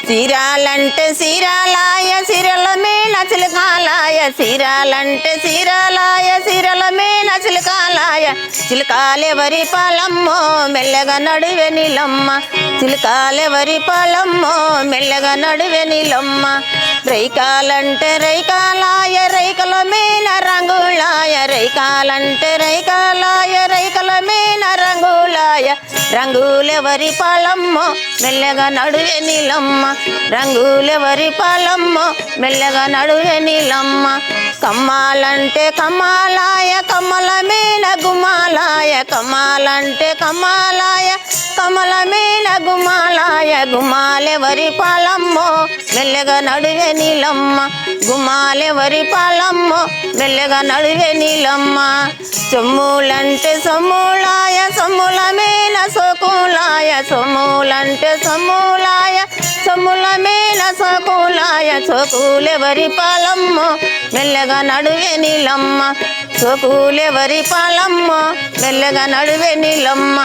సీరాలంటే సీరాలాయ సిరల మీన చిలకాలాయ సీరాలంటే సీరాలాయ సిరల మీన చిలకాలాయ చిలకాలెవరి పాలమ్మో మెల్లగా నడువె నీలమ్మ చిలకాలెవరి పాలమ్మో మెల్లగా నడువె నీలమ్మ రైకాలంటే రైకాలాయ రైకల మీన రంగులాయ రైకాలంటే రైకాలాయ రైకల మీన రంగులాయ రంగులెవరి పాలమ్మో మెల్లగా నడువె నీలమ్మ రంగులెవరి పాలమ్మో మెల్లగా నడువె నీలమ్మ కమ్మాలంటే కమ్మాలాయ కమ్మల మీన గుమ్మాలాయ కమ్మాలంటే కమ్మాలాయ కమల మీన గుమ్మాలాయ గుమ్మాలెవరి పాలమ్మో మెల్లగా నడువె నీలమ్మ గుమ్మాలెవరి పాలమ్మో మెల్లగా నడువె నీలమ్మ సొమ్ములంటే సొమ్ములాయ సొమ్ముల మీన సోకులాయ సొమ్ములంటే సొమ్ములాయ సొమ్ముల మీన సోకులాయ సోకులెవరి పాలమ్మో మెల్లగా నడువె నీలమ్మ సోకులెవరి పాలమ్మో మెల్లగా నడువె నీలమ్మ